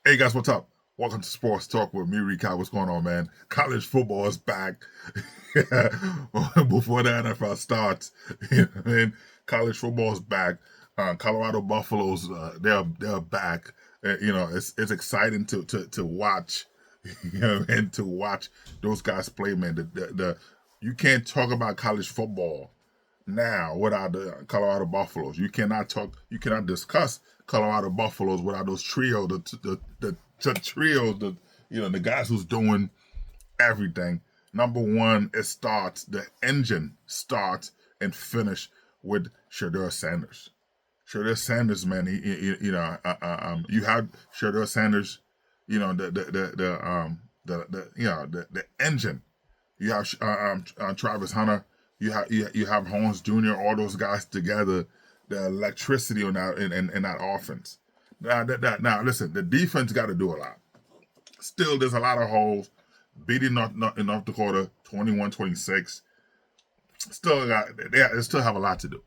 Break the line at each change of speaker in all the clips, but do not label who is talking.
Hey guys, what's up? Welcome to Sports Talk with me, Recap. What's going on, man? College football is back. Before the NFL starts, you know what I mean? College football is back. Colorado Buffaloes, they're back. It's exciting to watch. You know what I mean? To watch those guys play, man. You can't talk about college football now without the Colorado Buffaloes. You cannot discuss Colorado Buffaloes without those trio, the trio, the guys who's doing everything. Number one, the engine starts and finish with Shedeur Sanders. Shedeur Sanders, man, you have Shedeur Sanders, the engine. You have Travis Hunter. You have Holmes Jr. All those guys together. The electricity on that in that offense. Now, listen. The defense got to do a lot. Still, there's a lot of holes. Beating North Dakota 21-26. They still have a lot to do.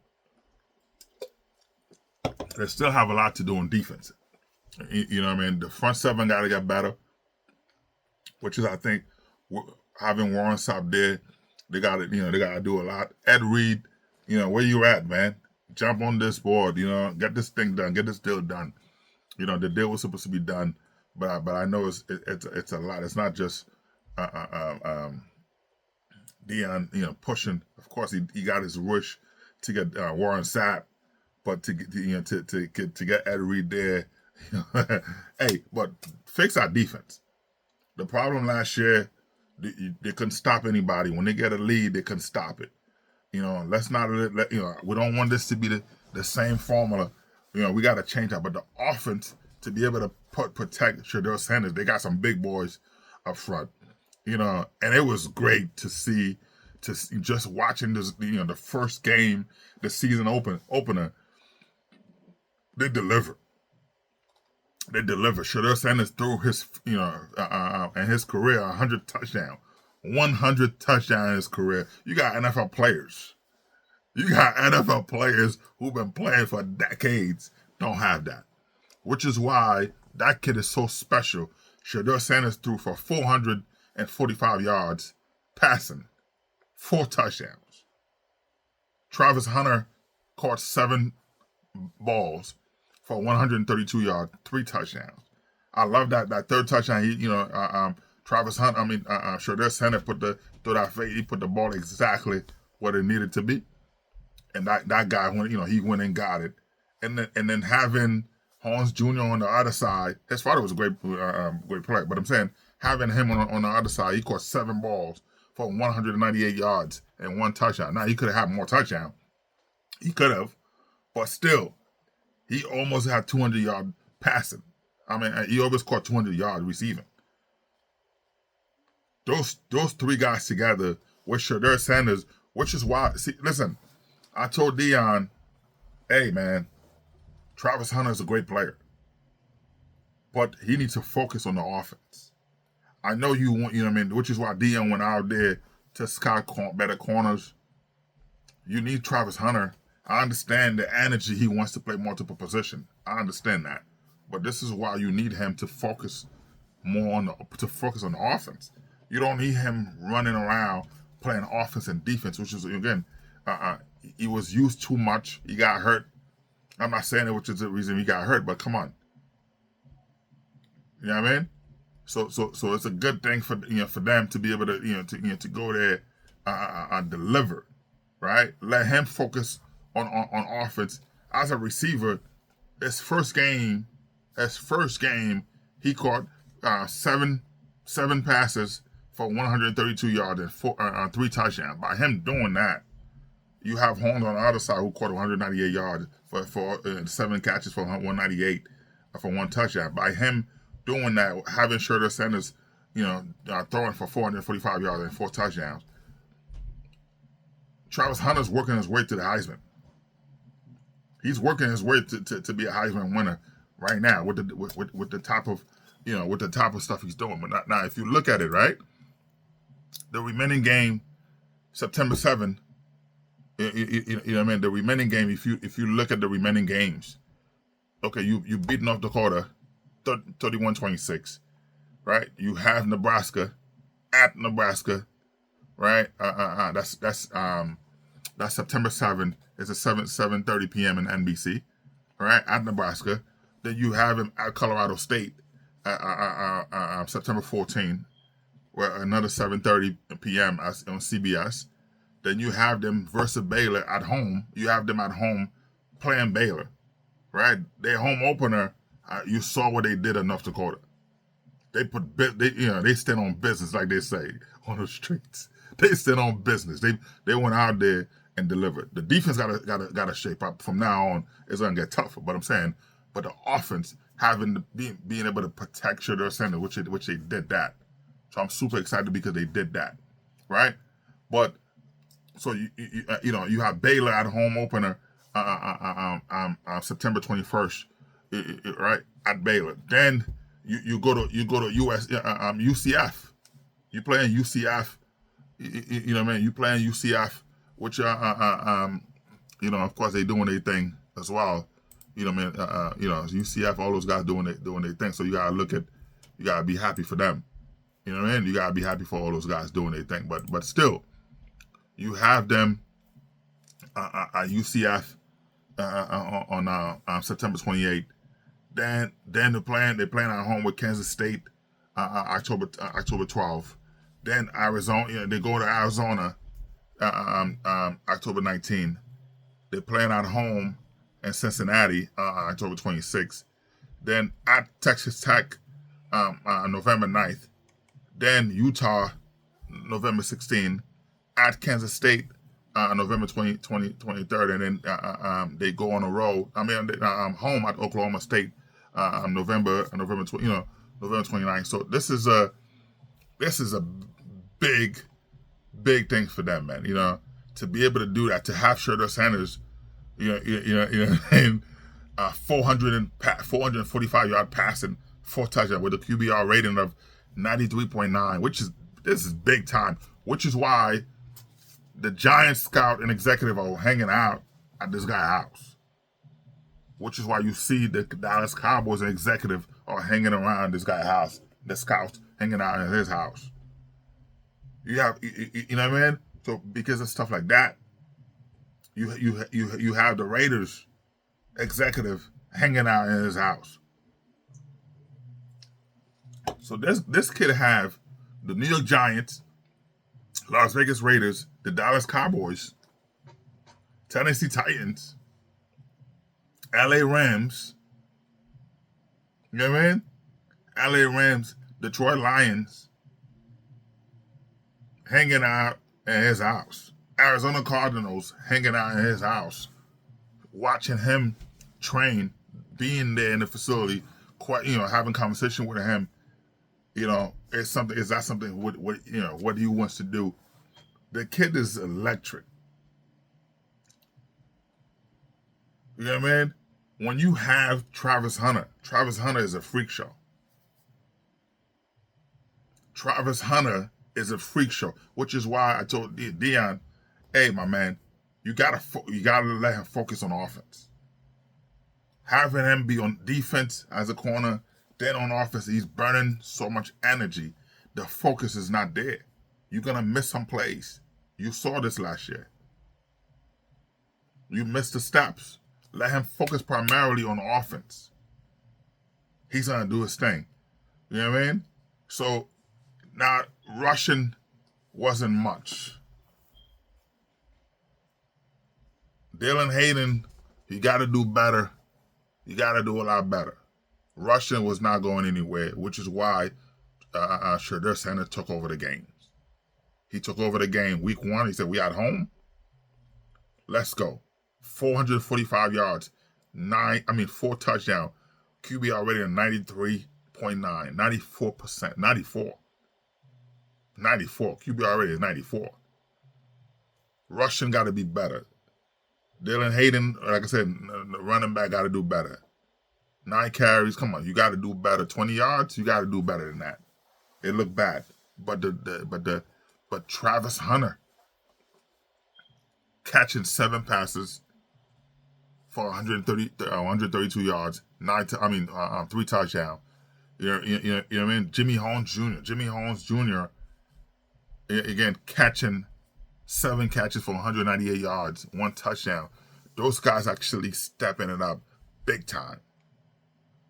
They still have a lot to do on defense. You know what I mean? The front seven got to get better, which is, I think, having Warren Sapp there, they got to do a lot. Ed Reed, where you at, man? Jump on this board, get this thing done, get this deal done. The deal was supposed to be done, but I know it's a lot. It's not just Deion, pushing. Of course, he got his wish to get Warren Sapp, but to get Ed Reed there, hey, but fix our defense. The problem last year, they couldn't stop anybody. When they get a lead, they couldn't stop it. Let's not we don't want this to be the same formula. We got to change that. But the offense, to be able to protect Shedeur Sanders, they got some big boys up front. And it was great to see just watching this. The first game, the season opener, they delivered. Shedeur Sanders threw his in his career 100 touchdowns. 100 touchdowns in his career. You got NFL players. Who've been playing for decades don't have that. Which is why that kid is so special. Shedeur Sanders threw for 445 yards passing. 4 touchdowns. Travis Hunter caught 7 balls for 132 yards, 3 touchdowns. I love that third touchdown. Travis Hunt, Shedeur Sanders put the ball exactly where it needed to be, and that guy he went and got it, and then having Holmes Jr. on the other side, his father was a great player, but I'm saying having him on the other side, he caught 7 balls for 198 yards and 1 touchdown. Now he could have had more touchdown, but still, he almost had 200 yard passing. He always caught 200 yards receiving. Those 3 guys together with Shedeur Sanders, which is why, listen, I told Deion, hey man, Travis Hunter is a great player, but he needs to focus on the offense. I know you want, which is why Deion went out there to scout better corners. You need Travis Hunter. I understand the energy he wants to play multiple positions. I understand that, but this is why you need him to focus more on the offense. You don't need him running around playing offense and defense, which is, again, he was used too much. He got hurt. I'm not saying it, which is the reason he got hurt, but come on. You know what I mean? So it's a good thing for them to be able to to go there and deliver, right? Let him focus on offense. As a receiver, his first game, he caught 7 passes for 132 yards and 3 touchdowns. By him doing that, you have Holmes on the other side who caught 198 yards for 7 catches for 198 for 1 touchdown. By him doing that, having Shedeur Sanders, throwing for 445 yards and 4 touchdowns, Travis Hunter's working his way to the Heisman. He's working his way to be a Heisman winner right now with the type of stuff he's doing. But now, if you look at it, right, the remaining game, September 7th, the remaining game. If you look at the remaining games, okay, you beat North Dakota, 31-26, right? You have Nebraska at Nebraska, right? That's September 7th. It's a 7:30 p.m. in NBC, right? At Nebraska. Then you have him at Colorado State, September 14th, where another 7:30 p.m. on CBS. Then you have them versus Baylor at home. You have them at home playing Baylor, right? Their home opener, you saw what they did in North Dakota. They stand on business, like they say on the streets. They stand on business. They went out there and delivered. The defense gotta shape up. From now on, it's gonna get tougher. But I'm saying, but the offense being able to protect their center, which they did that. So I'm super excited because they did that, right? But so you have Baylor at home opener, September 21st, right, at Baylor. Then you go to UCF. You playing UCF. You know what I mean? You playing UCF, which of course they doing their thing as well. You know what I mean? UCF, all those guys doing their thing. So you gotta be happy for them. You know what I mean? You gotta be happy for all those guys doing their thing. But still, you have them at UCF on September 28th. Then they're playing at home with Kansas State October 12th. Then Arizona, they go to Arizona October 19th. They're playing at home in Cincinnati October 26th. Then at Texas Tech November 9th. Then Utah November 16th. At Kansas State November 23rd. And then they go on a road. Home at Oklahoma State November 29th. So this is a big thing for them, man. To be able to do that, to have Shedeur Sanders, and 445 yard passing, 4 touchdowns with a QBR rating of 93.9, this is big time. Which is why the Giants scout and executive are hanging out at this guy's house. Which is why you see the Dallas Cowboys and executive are hanging around this guy's house. The scouts hanging out in his house. You have, you know what I mean? So because of stuff like that, you have the Raiders executive hanging out in his house. So this kid have the New York Giants, Las Vegas Raiders, the Dallas Cowboys, Tennessee Titans, LA Rams, you know what I mean? LA Rams, Detroit Lions, hanging out in his house. Arizona Cardinals hanging out in his house, watching him train, being there in the facility, having conversation with him. It's something. Is that something? What he wants to do? The kid is electric. You know what I mean? When you have Travis Hunter is a freak show. Travis Hunter is a freak show, which is why I told Dion, hey, my man, you gotta let him focus on offense. Having him be on defense as a corner, then on offense, he's burning so much energy. The focus is not there. You're gonna miss some plays. You saw this last year. You missed the steps. Let him focus primarily on offense. He's gonna do his thing. You know what I mean? So now rushing wasn't much. Dylan Hayden, you got to do better. You got to do a lot better. Rushing was not going anywhere, which is why Shedeur Sanders took over the games. He took over the game week 1. He said, we at home. Let's go. 445 yards, 4 touchdowns. QBR rating of 93.9, 94%, 94. 94. QBR rating is 94. Rushing got to be better. Dylan Hayden, like I said, the running back got to do better. 9 carries, come on, you got to do better. 20 yards, you got to do better than that. It looked bad, but Travis Hunter catching 7 passes for 132 yards, 3 touchdowns, You know what I mean? Jimmy Holmes Jr. Again catching 7 catches for 198 yards, 1 touchdown. Those guys actually stepping it up big time.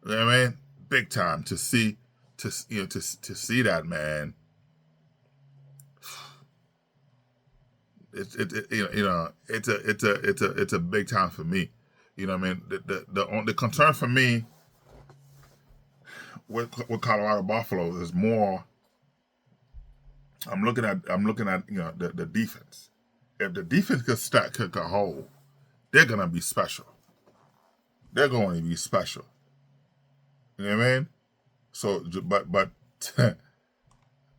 You know what I mean? Big time to see to see that, man. It's it's a big time for me. You know what I mean? The concern for me with Colorado Buffalo is more. I'm looking at the defense. If the defense could hold, they're gonna be special. They're going to be special. You know what I mean? So, but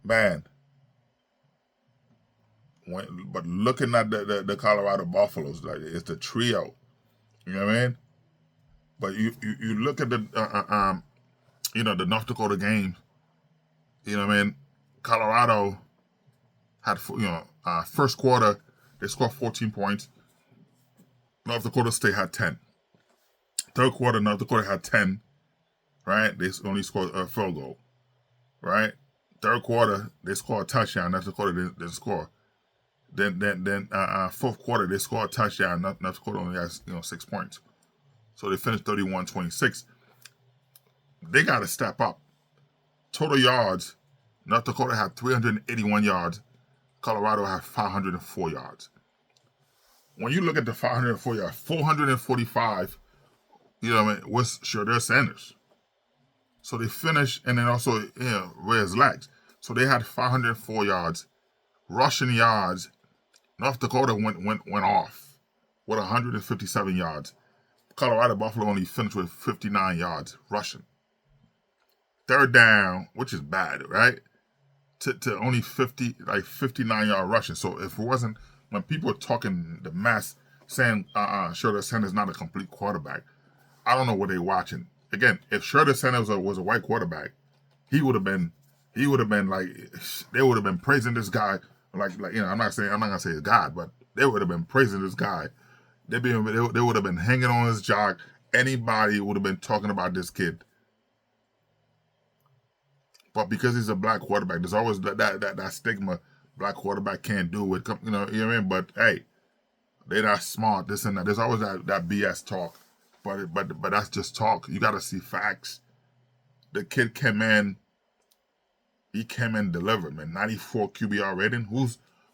man, but looking at the Colorado Buffaloes, like it's the trio. You know what I mean? But you look at the the North Dakota game. You know what I mean? Colorado had first quarter they scored 14 points. North Dakota State had 10. Third quarter, North Dakota had 10. Right? They only scored a field goal. Right? Third quarter, they scored a touchdown. North Dakota didn't score. Then fourth quarter, they scored a touchdown. North Dakota only has 6 points. So they finished 31-26. They got to step up. Total yards, North Dakota had 381 yards. Colorado had 504 yards. When you look at the 504 yards, 445, was Shedeur Sanders. So they finished, and then also, Reyes Lags. So they had 504 yards. Rushing yards, North Dakota went off with 157 yards. Colorado Buffalo only finished with 59 yards rushing. Third down, which is bad, right? To only 59-yard rushing. So if it wasn't, when people are talking the mess, saying Shedeur Sanders not a complete quarterback, I don't know what they're watching. Again, if Shedeur Sanders was a white quarterback, he would have been like, they would have been praising this guy like I'm not gonna say he's God, but they would have been praising this guy. They would have been hanging on his jock. Anybody would have been talking about this kid. But because he's a black quarterback, there's always that stigma. Black quarterback can't do it. You know what I mean? But hey, they're not smart. This and that. There's always that BS talk. But that's just talk. You got to see facts. The kid came in. He came in delivered, man. 94 QBR rating.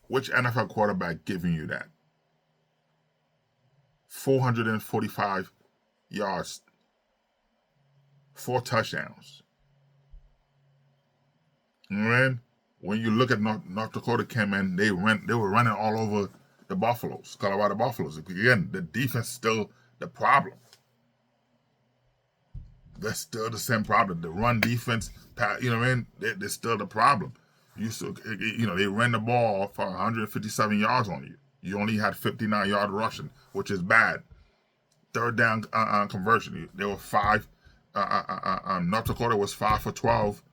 Which NFL quarterback giving you that? 445 yards, 4 touchdowns. You know what I mean? When you look at North Dakota came in, they were running all over the Buffaloes, Colorado Buffaloes. Again, the defense is still the problem. That's still the same problem. The run defense, you know what I mean? They're still the problem. They ran the ball for 157 yards on you. You only had 59-yard rushing, which is bad. Third down conversion. They were 5. North Dakota was 5 for 12.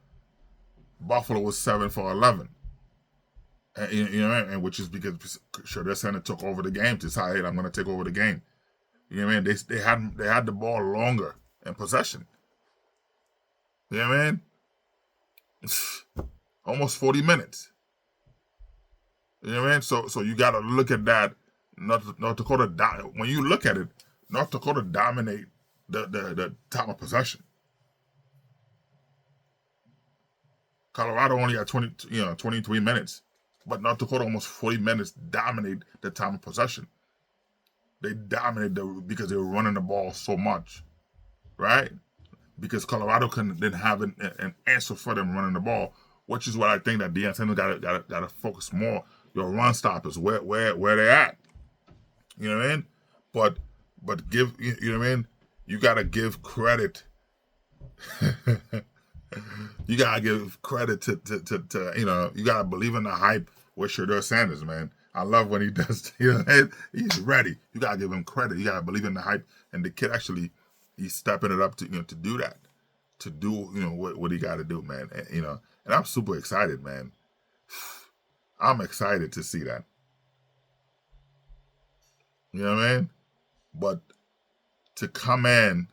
Buffalo was 7 for 11. And which is because Shedeur Sanders took over the game. Decided, I'm going to take over the game. You know what I mean? They had the ball longer in possession. You know what I mean? Almost 40 minutes. You know what I mean? So you got to look at that. North Dakota, when you look at it, North Dakota dominate the time of possession. Colorado only had 23 minutes, but North Dakota almost 40 minutes dominate the time of possession. They dominated because they were running the ball so much, right? Because Colorado didn't have an answer for them running the ball, which is what I think that Deion Sanders got to focus more. Your run stoppers, where they at, you know what I mean? But give, you know what I mean? You got to give credit. You gotta give credit to you gotta believe in the hype with Shedeur Sanders, man. I love when he does, he's ready. You gotta give him credit. You gotta believe in the hype, and the kid actually he's stepping it up to do that, to do what he got to do, man. And I'm super excited, man. I'm excited to see that. You know what I mean? But to come in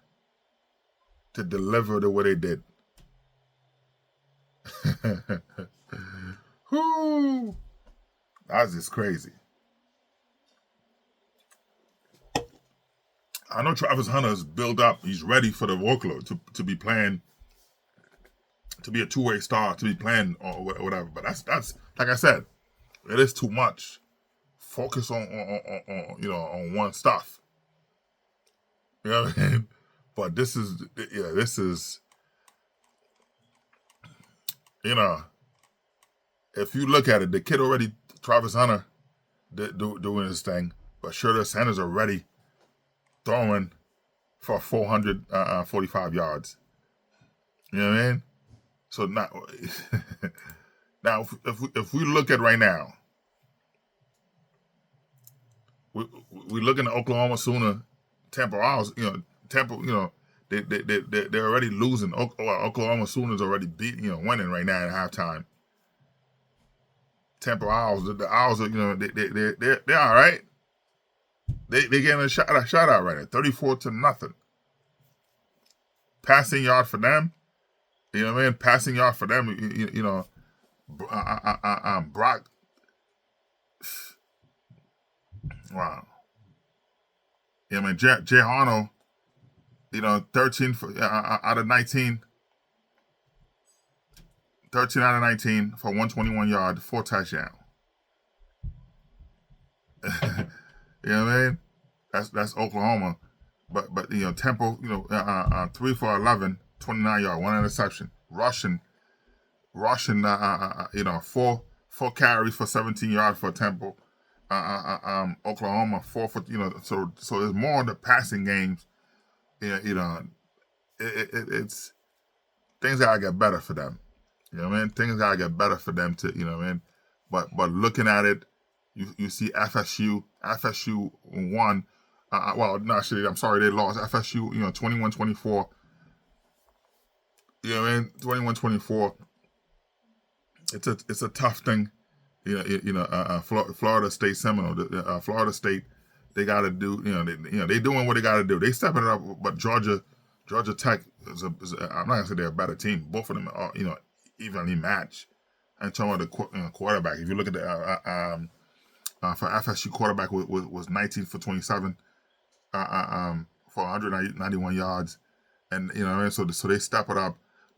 to deliver the way they did. Whoo, that's just crazy. I know Travis Hunter's built up. He's ready for the workload to be playing, to be a two-way star, to be playing or whatever. But that's like I said, it is too much. Focus on on one stuff. You know what I mean? But this is if you look at it, the kid already, Travis Hunter, doing his thing, but Shedeur Sanders already throwing for 445 yards. You know what I mean? So now, now if we look at right now, we looking at Oklahoma Sooner, Temple Owls. Temple. They're already losing. Oklahoma Sooners already winning right now at halftime. Temple Owls, the Owls are they're all right. They getting a shot out right now, 34-0. Passing yard for them. You know what I mean? Passing yard for them. Brock. Wow. Yeah, man. Jay Harno, 13 out of 19. 13 out of 19 for 121 yards, 4 touchdowns. You know what I mean? That's Oklahoma. But Temple, 3 for 11, 29 yards, 1 interception. Rushing, 4 carries for 17 yards for Temple. Oklahoma 4 for so there's more of the passing games. It's things gotta get better for them. You know what I mean? Things gotta get better for them to what I mean. But looking at it, you see FSU won. Well, no, actually, I'm sorry, they lost. FSU 21-24. You know what I mean? 21-24. It's a tough thing. Florida State Seminole, Florida State, they got to do. They doing what they got to do. They stepping it up, but Georgia Tech is I'm not gonna say they're a better team. Both of them are evenly matched. And talking about the quarterback, if you look at the for FSU quarterback was 19 for 27, for 191 yards, and so they step it up.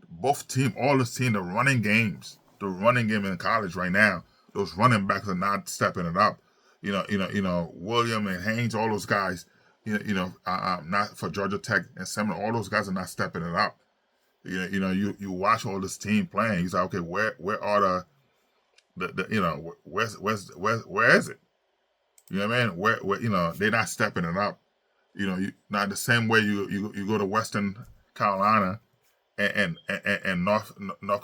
Both team, all the team, the running game in college right now. Those running backs are not stepping it up. William and Haynes, all those guys. Not for Georgia Tech and Seminole, all those guys are not stepping it up. You watch all this team playing. He's like, okay, where are where is it? You know what I mean? Where they're not stepping it up. Not the same way you go to Western Carolina and North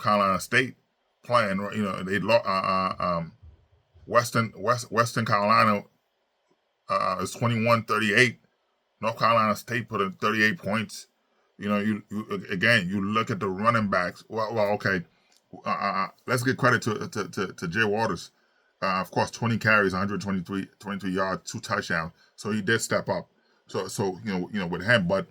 Carolina State playing. They Western Carolina is 21-38. North Carolina State put in 38 points. You look at the running backs. Well, okay. Let's give credit to Jay Waters. Of course, 20 carries, 123 yards, 2 touchdowns. So he did step up. So with him, but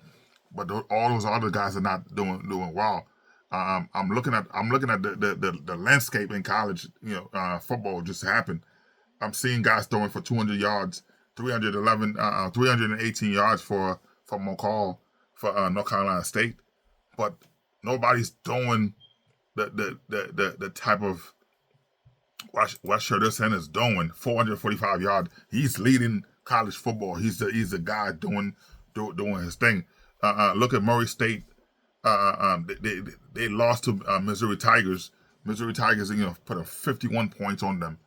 all those other guys are not doing well. I'm looking at the landscape in college. Football just happened. I'm seeing guys throwing for 200 yards, 318 yards for McCall for North Carolina State, but nobody's doing the type of what Shedeur Sanders is doing. 445 yards. He's leading college football. He's the guy doing his thing. Look at Murray State. They lost to Missouri Tigers. Missouri Tigers, put 51 points on them.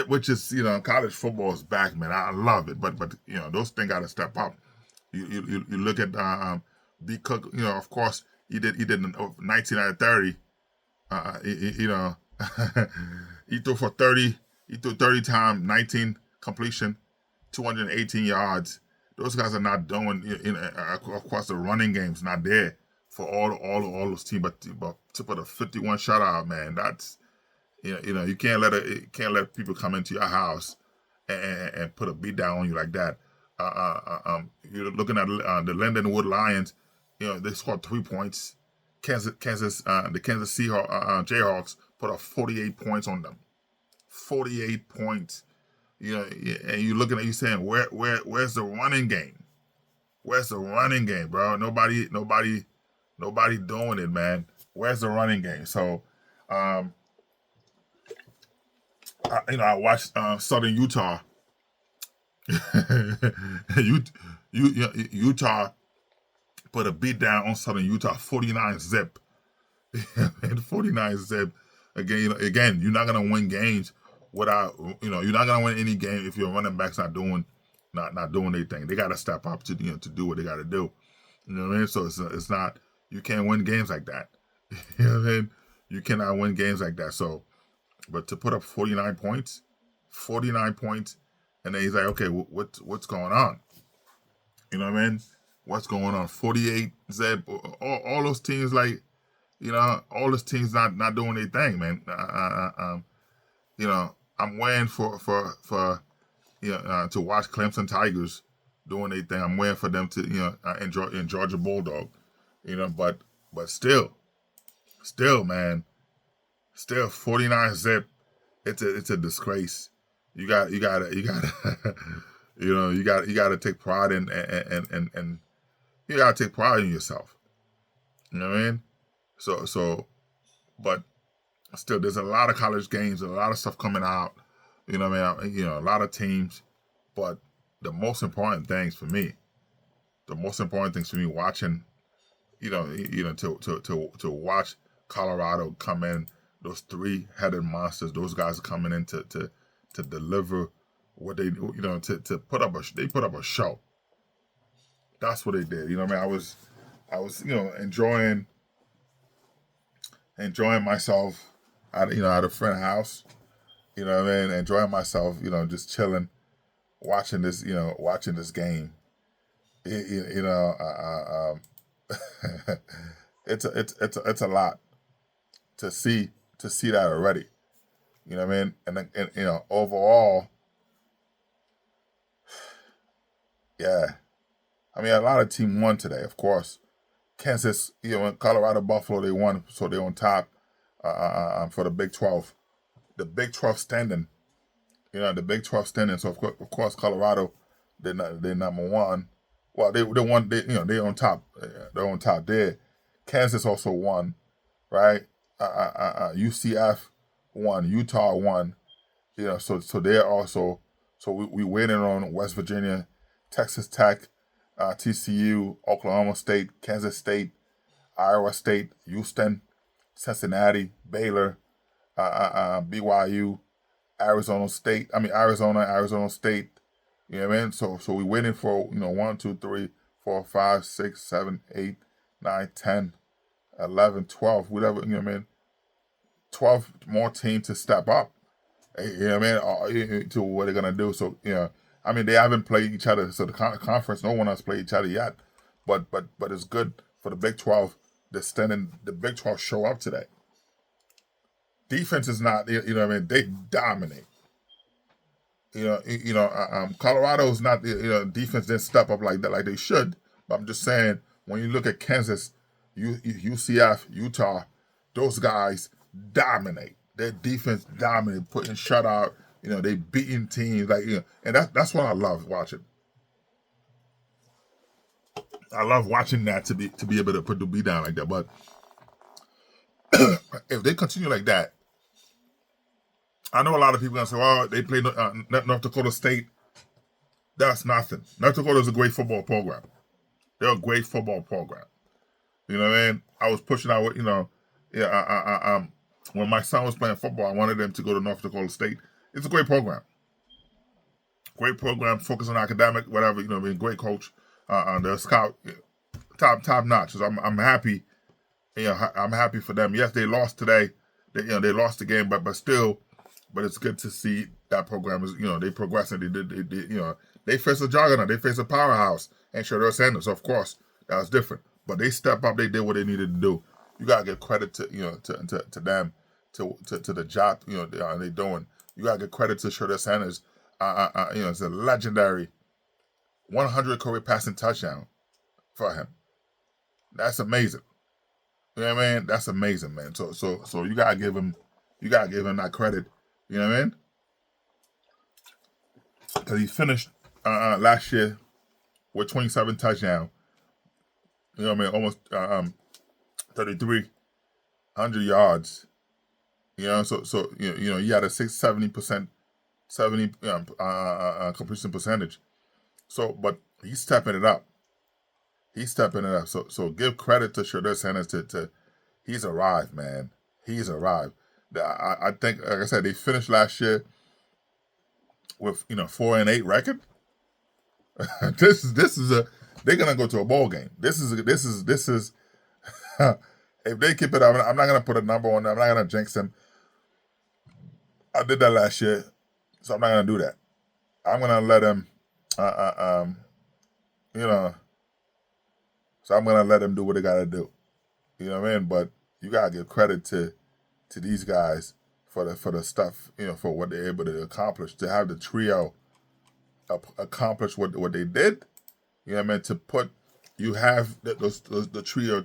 Which is, college football is back, man. I love it, but those things got to step up. You look at B Cook. Of course he did 19 out of 30. He threw for 30. He threw 30 times, 19 completion, 218 yards. Those guys are not doing. Of course, the running game's not there for all those teams. But to put a 51 shutout, man, that's you can't let people come into your house and put a beat down on you like that. You're looking at the Lindenwood Lions. They scored 3 points. The Kansas Jayhawks put put up 48 points on them. 48 points. You know, and you looking at you saying, where's the running game? Where's the running game, bro? Nobody doing it, man. Where's the running game? So, I watched Southern Utah. Utah put a beat down on Southern Utah, 49-zip. And 49-zip. Again, you're not gonna win games without, you're not gonna win any game if your running back's not doing anything. They gotta step up to to do what they gotta do. You know what I mean? So it's not, you can't win games like that. You know what I mean? You cannot win games like that. So, but to put up 49 points, and then he's like, okay, what's going on? You know what I mean? What's going on? 48 Zeb, all those teams, like, all those teams not doing their thing, man. I'm waiting for to watch Clemson Tigers doing their thing. I'm waiting for them to enjoy Georgia Bulldog, but still, man, still 49-zip. It's a disgrace. You gotta you gotta take pride in and you gotta take pride in yourself. You know what I mean? So, but still, there's a lot of college games, a lot of stuff coming out. You know what I mean? A lot of teams. But the most important things for me watching, to watch Colorado come in, those three-headed monsters, those guys are coming in to deliver what they, to put up they put up a show. That's what they did. You know what I mean? I was enjoying myself at a friend's house. You know what I mean? Enjoying myself, just chilling, watching this game. It's a lot to see that already. You know what I mean? And overall, yeah. I mean, a lot of teams won today, of course. Kansas, Colorado, Buffalo, they won, so they're on top for the Big 12. The Big 12 standing, the Big 12 standing. So of course, Colorado, they're number one. Well, they won. They're on top. They're on top there. Kansas also won, right? UCF won. Utah won. So they're also. So we waiting on West Virginia, Texas Tech, TCU, Oklahoma State, Kansas State, Iowa State, Houston, Cincinnati, Baylor, BYU, Arizona State. Arizona State. You know what I mean? So we waiting for 1, 2, 3, 4, 5, 6, 7, 8, 9, 10, 11, 12, whatever. You know what I mean? 12 more teams to step up. You know what I mean? To what they're gonna do. So they haven't played each other. So the conference, no one has played each other yet. But it's good for the Big 12. The Big 12 show up today. Defense is not. They dominate. Colorado's not. Defense didn't step up like that, like they should. But I'm just saying, when you look at Kansas, UCF, Utah, those guys dominate. Their defense dominate, putting shutout. They beating teams and that's what I love watching. I love watching that to be able to put the beat down like that. But if they continue like that, I know a lot of people gonna say, "Well, they play North Dakota State." That's nothing. North Dakota is a great football program. They're a great football program. You know what I mean? I was pushing out, when my son was playing football, I wanted them to go to North Dakota State. It's a great program. Great program, focus on academic, whatever, great coach. The scout, top notch. So I'm happy. I'm happy for them. Yes, they lost today. They lost the game, but still, it's good to see that program is, they progressing. They face a juggernaut. They face a powerhouse. And Shedeur Sanders, of course, that was different. But they stepped up. They did what they needed to do. You gotta give credit to to them, to the job they doing. You gotta give credit to Shedeur Sanders. It's a legendary 100 career passing touchdown for him. That's amazing. You know what I mean? That's amazing, man. So you gotta give him You gotta give him that credit. You know what I mean? Because he finished last year with 27 touchdowns. You know what I mean? Almost 3,300 yards. You know, so you know, he had a 70% 70 completion percentage. So, but he's stepping it up. He's stepping it up. So give credit to Shedeur Sanders to he's arrived, man. He's arrived. I think, like I said, they finished last year with 4-8 record. this is a they're gonna go to a bowl game. This is if they keep it up, I'm not gonna put a number on them. I'm not gonna jinx them. I did that last year, so I'm not gonna do that. I'm gonna let them, you know. So I'm gonna let them do what they gotta do. You know what I mean? But you gotta give credit to these guys for the stuff, for what they're able to accomplish. To have the trio accomplish what they did. You know what I mean? To put you have the trio,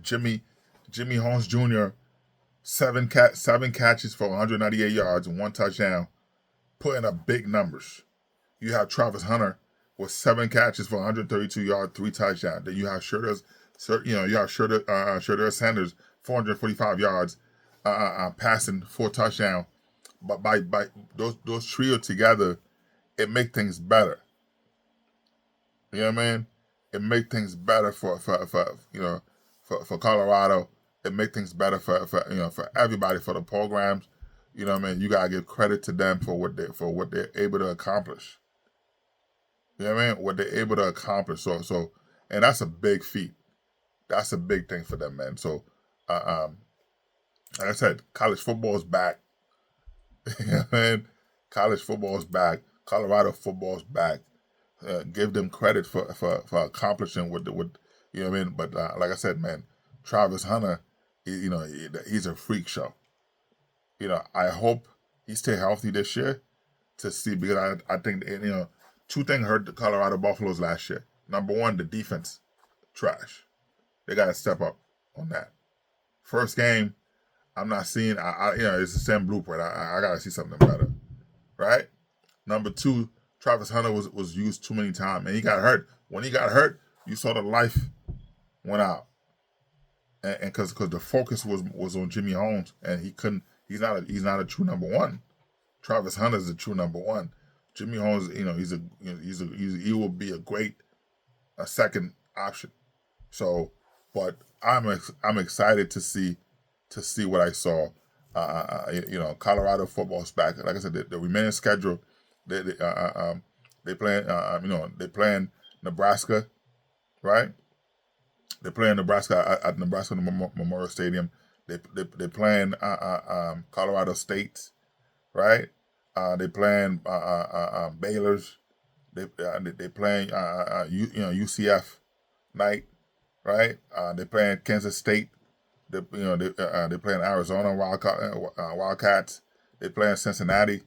Jimmy Holmes Jr. seven catches for 198 yards and 1 touchdown, putting up big numbers. You have Travis Hunter with 7 catches for 132 yards, 3 touchdowns. Then you have Shedeur Sanders, 445 yards, passing, 4 touchdowns. But by those trio together, it make things better. You know what I mean? It make things better for Colorado. It make things better for everybody, for the programs. You know what I mean? You gotta give credit to them for what they're able to accomplish. You know what I mean? What they're able to accomplish. So and that's a big feat. That's a big thing for them, man. So like I said, college football is back. You know what I mean? College football is back. Colorado football is back. Give them credit for accomplishing what you know what I mean. But like I said, man, Travis Hunter, he's a freak show. I hope he stay healthy this year to see, because I think 2 things hurt the Colorado Buffaloes last year. Number 1, the defense, trash. They got to step up on that. First game, I'm not seeing. It's the same blueprint. I got to see something better, right? Number 2, Travis Hunter was used too many times, and he got hurt. When he got hurt, you saw the life went out, and because the focus was on Jimmy Holmes, and he couldn't. He's not a true number 1. Travis Hunter is a true number 1. Jimmy Holmes, he will be a great second option. So, but I'm excited to see what I saw. Colorado football's back. Like I said, the remaining schedule. They playing Nebraska, right? They playing Nebraska at Nebraska Memorial Stadium. They playing Colorado State, right? They playing Baylor's. They playing UCF night, right? They playing Kansas State. They playing Arizona Wildcats. They playing Cincinnati.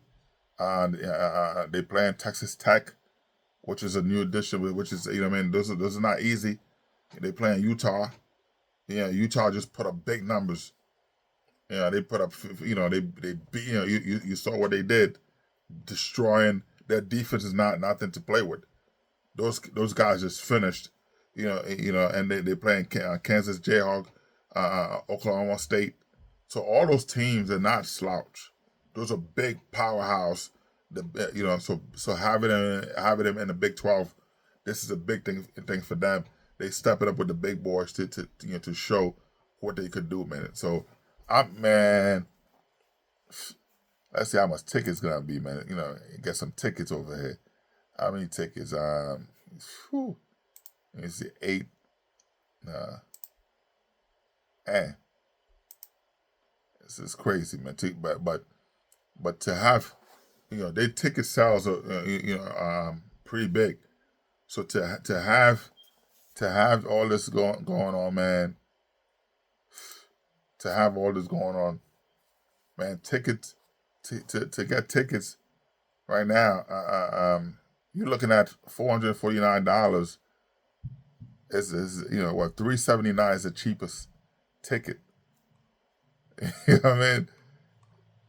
They playing Texas Tech, which is a new addition. Which is those are not easy. They playing Utah. Utah just put up big numbers. They put up. They beat. You saw what they did, destroying their defense is nothing to play with. Those guys just finished. And they playing Kansas Jayhawk, Oklahoma State. So all those teams are not slouch. Those are big powerhouse. So having them in the Big 12, this is a big thing for them. They step it up with the big boys to show what they could do, man. So let's see how much tickets gonna be, man. Get some tickets over here. How many tickets? Let me see, 8. This is crazy, man. But to have, their ticket sales are pretty big. So to have all this going on, man. To have all this going on, man. Tickets to get tickets right now. You're looking at $449. Is $379 is the cheapest ticket. You know what I mean?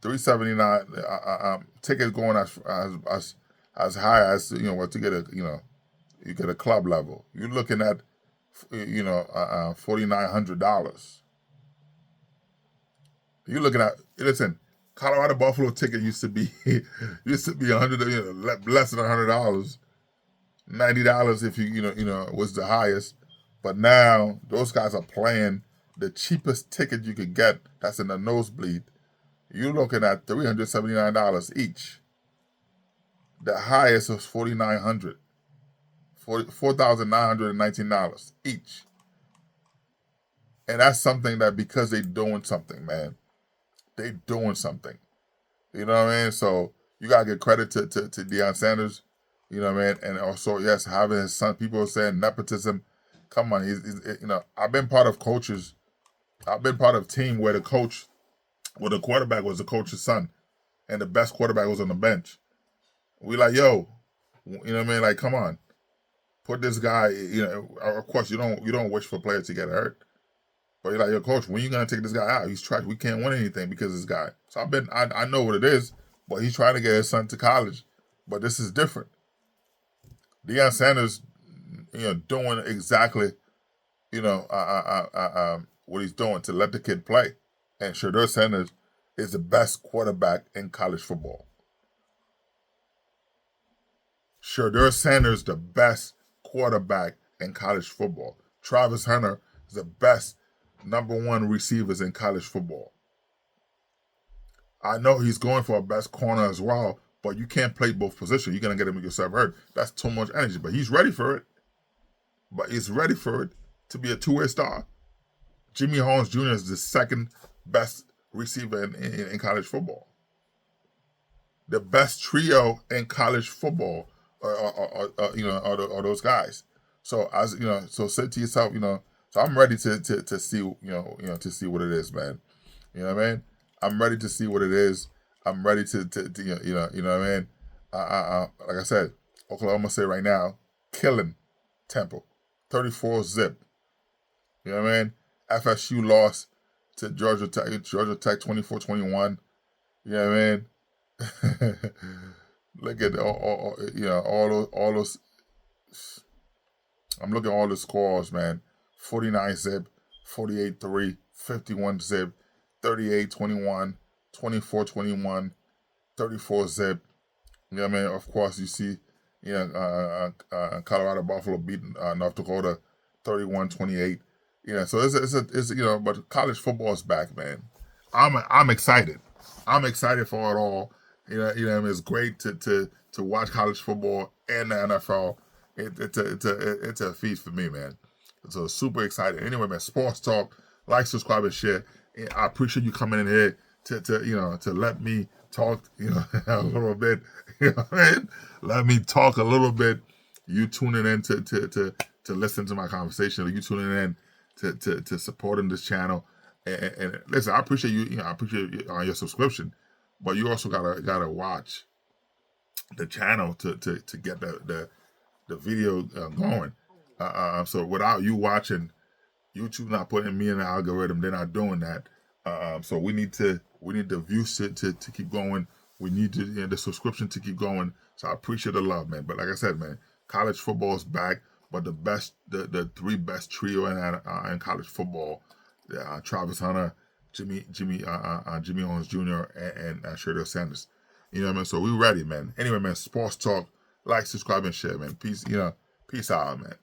$379. Tickets going as high as to get a you get a club level. You're looking at $4,900. You're looking at Colorado Buffalo ticket used to be $100, less than $100, $90 if was the highest, but now those guys are playing the cheapest ticket you could get. That's in the nosebleed. You're looking at $379 each. The highest was $4,900, $4,919 each, and that's something that because they're doing something, man. They doing something. You know what I mean? So you gotta give credit to Deion Sanders. You know what I mean? And also, yes, having his son. People are saying nepotism. Come on, he's I've been part of coaches. I've been part of a team where the quarterback was the coach's son, and the best quarterback was on the bench. We like, yo, you know what I mean? Like, come on, put this guy. Of course, you don't wish for players to get hurt. But you're like, yo, coach, when you gonna take this guy out? He's trash. We can't win anything because of this guy. So I know what it is, but he's trying to get his son to college. But this is different. Deion Sanders, doing exactly, what he's doing to let the kid play. And Shedeur Sanders is the best quarterback in college football. Shedeur Sanders, the best quarterback in college football. Travis Hunter is the best #1 receivers in college football. I know he's going for a best corner as well, but you can't play both positions. You're going to get him yourself hurt. That's too much energy, but he's ready for it. But he's ready for it to be a two-way star. Jimmy Holmes Jr. is the second best receiver in college football. The best trio in college football are those guys. So so say to yourself, so I'm ready to see, to see what it is, man. You know what I mean? I'm ready to see what it is. I'm ready to you know what I mean? Like I said, Oklahoma State right now, killing Temple, 34-0. You know what I mean? FSU lost to Georgia Tech 24-21. You know what I mean? Look at all those. I'm looking at all the scores, man. 49-0, 48-3, 51-0, 38-21, 24-21, 34-0. You know what I mean? Of course, you see, Colorado Buffalo beating North Dakota 31-28. So it's but college football is back, man. I'm excited. I'm excited for it all. It's great to watch college football and the NFL. It's a feast for me, man. So super excited. Anyway, man, sports talk. Like, subscribe, and share. I appreciate you coming in here to let me talk, a little bit. You know what I mean? Let me talk a little bit. You tuning in to listen to my conversation. You tuning in to supporting this channel. And listen, I appreciate you. I appreciate your subscription, but you also gotta watch the channel to get the video going. So without you watching, YouTube not putting me in the algorithm. They're not doing that. So we need the views to keep going. We need the subscription to keep going. So I appreciate the love, man. But like I said, man, college football is back. But the three best trio in college football, Travis Hunter, Jimmy Owens Jr. and Shedeur Sanders. You know what I mean? So we ready, man. Anyway, man, sports talk. Like, subscribe, and share, man. Peace. Peace out, man.